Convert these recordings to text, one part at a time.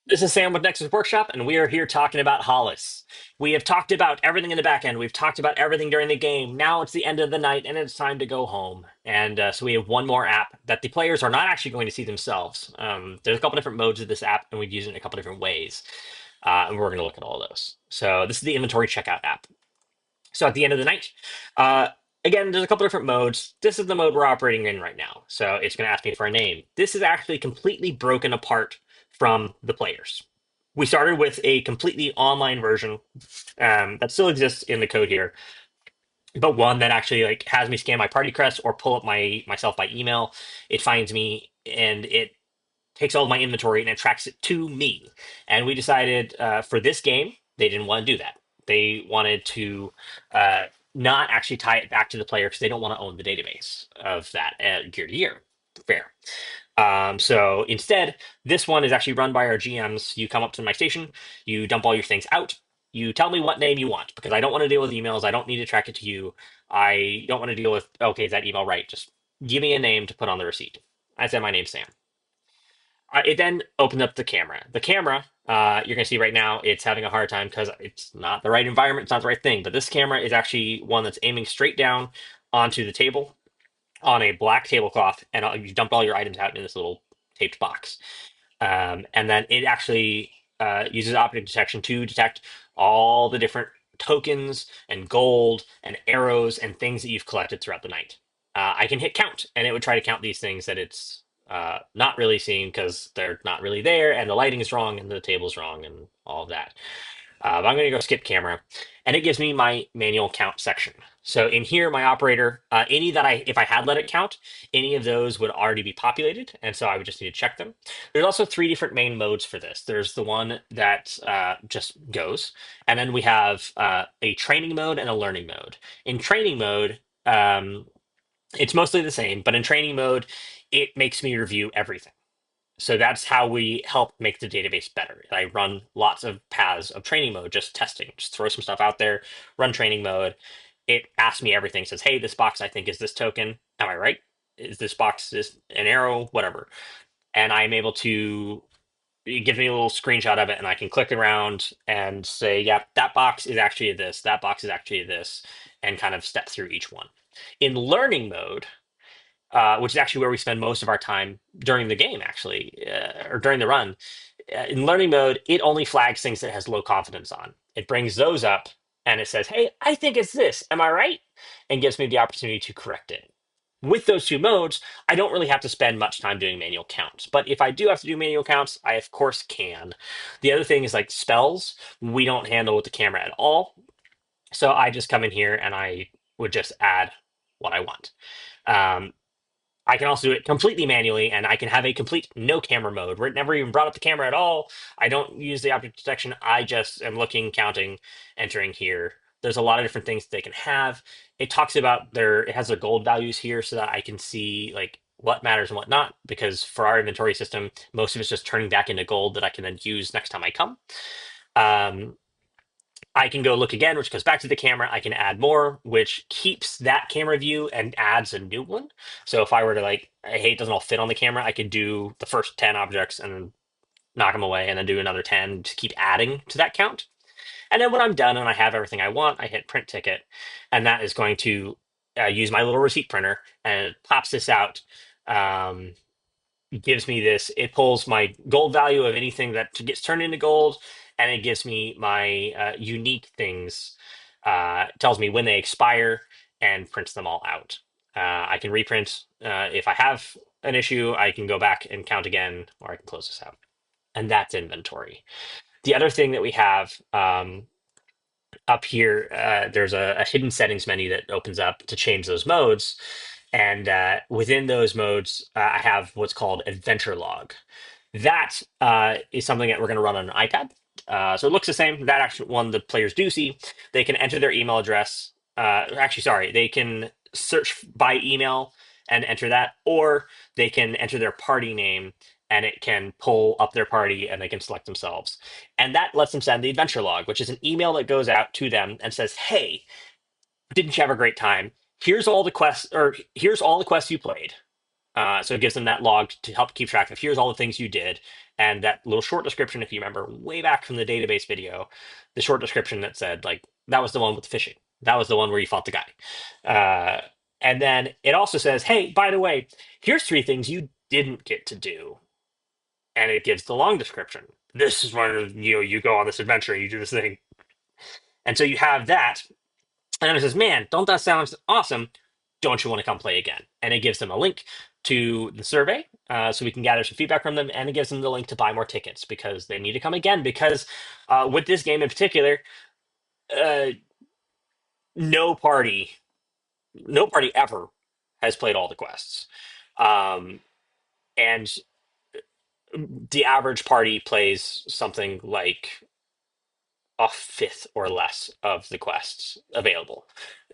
This is Sam with Nexus Workshop, and we are here talking about Hollis. We have talked about everything in the back end. We've talked about everything during the game. Now it's the end of the night, and it's time to go home. And so we have one more app that the players are not actually going to see themselves. There's a couple different modes of this app, and we've used it in a couple different ways. And we're going to look at all of those. So this is the inventory checkout app. So at the end of the night, uh, again, there's a couple different modes. This is the mode we're operating in right now. So it's going to ask me for a name. This is actually completely broken apart from the players. We started with a completely online version that still exists in the code here, but one that actually like has me scan my party crest or pull up myself by email. It finds me and it takes all of my inventory and it tracks it to me. And we decided for this game, they didn't want to do that. They wanted to uh, not actually tie it back to the player because they don't want to own the database of that year to year. Fair. So instead, this one is actually run by our GMs. You come up to my station, you dump all your things out, you tell me what name you want because I don't want to deal with emails. I don't need to track it to you. I don't want to deal with, okay, is that email right? Just give me a name to put on the receipt. I said, my name's Sam. It then opened up the camera. The camera, you're going to see right now, it's having a hard time because it's not the right environment. It's not the right thing. But this camera is actually one that's aiming straight down onto the table on a black tablecloth, and you dumped all your items out in this little taped box. And then it actually uses object detection to detect all the different tokens and gold and arrows and things that you've collected throughout the night. I can hit count, and it would try to count these things that it's not really seeing because they're not really there, and the lighting is wrong, and the table's wrong, and all of that. But I'm going to go skip camera, and it gives me my manual count section. So in here, my operator, any that if I had let it count, any of those would already be populated, and so I would just need to check them. There's also three different main modes for this. There's the one that just goes, and then we have a training mode and a learning mode. In training mode, it's mostly the same, but in training mode, it makes me review everything. So that's how we help make the database better. I run lots of paths of training mode, just testing, just throw some stuff out there, run training mode. It asks me everything, says, hey, this box I think is this token. Am I right? Is this box this an arrow? Whatever. And I'm able to, it gives me a little screenshot of it and I can click around and say, yeah, that box is actually this, that box is actually this, and kind of step through each one. In learning mode, which is actually where we spend most of our time during the game, actually, or during the run. In learning mode, it only flags things that it has low confidence on. It brings those up and it says, hey, I think it's this. Am I right? And gives me the opportunity to correct it. With those two modes, I don't really have to spend much time doing manual counts. But if I do have to do manual counts, I of course can. The other thing is like spells, we don't handle with the camera at all. So I just come in here and I would just add what I want. Um, I can also do it completely manually, and I can have a complete no camera mode where it never even brought up the camera at all. I don't use the object detection. I just am looking, counting, entering here. There's a lot of different things they can have. It talks about it has their gold values here so that I can see like what matters and what not, because for our inventory system, most of it's just turning back into gold that I can then use next time I come. Um, I can go look again, which goes back to the camera. I can add more, which keeps that camera view and adds a new one. So if I were to like, hey, it doesn't all fit on the camera, I could do the first 10 objects and knock them away and then do another 10 to keep adding to that count. And then when I'm done and I have everything I want, I hit print ticket. And that is going to use my little receipt printer and it pops this out. Um, gives me this. It pulls my gold value of anything that gets turned into gold, and it gives me my unique things. Tells me when they expire and prints them all out. I can reprint if I have an issue. I can go back and count again, or I can close this out. And that's inventory. The other thing that we have up here, there's a hidden settings menu that opens up to change those modes. And within those modes, I have what's called Adventure Log. That is something that we're going to run on an iPad. So it looks the same. That actually one the players do see. They can enter their email address. Actually, sorry, they can search by email and enter that, or they can enter their party name and it can pull up their party and they can select themselves. And that lets them send the adventure log, which is an email that goes out to them and says, hey, didn't you have a great time? Here's all the quests, or here's all the quests you played. So it gives them that log to help keep track of here's all the things you did, and that little short description. If you remember way back from the database video, the short description that said like that was the one with the fishing, that was the one where you fought the guy, uh, and then it also says, hey, by the way, here's three things you didn't get to do, and it gives the long description. This is when you go on this adventure, you do this thing, and so you have that, and then it says, man, don't that sound awesome? Don't you want to come play again? And it gives them a link to the survey so we can gather some feedback from them. And it gives them the link to buy more tickets because they need to come again. Because with this game in particular, uh, no party, no party ever has played all the quests. Um, and the average party plays something like a fifth or less of the quests available,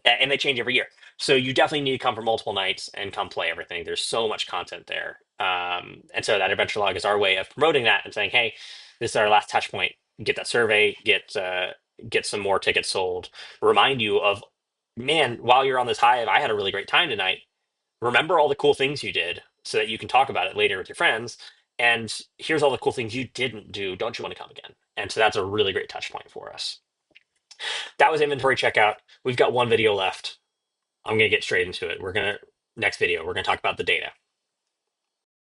and they change every year. So you definitely need to come for multiple nights and come play everything. There's so much content there, and so that adventure log is our way of promoting that and saying, "Hey, this is our last touch point. Get that survey. Get some more tickets sold. Remind you of, man, while you're on this hive, I had a really great time tonight. Remember all the cool things you did, so that you can talk about it later with your friends. And here's all the cool things you didn't do. Don't you want to come again?" And so that's a really great touch point for us. That was inventory checkout. We've got one video left. I'm going to get straight into it. Next video, we're going to talk about the data.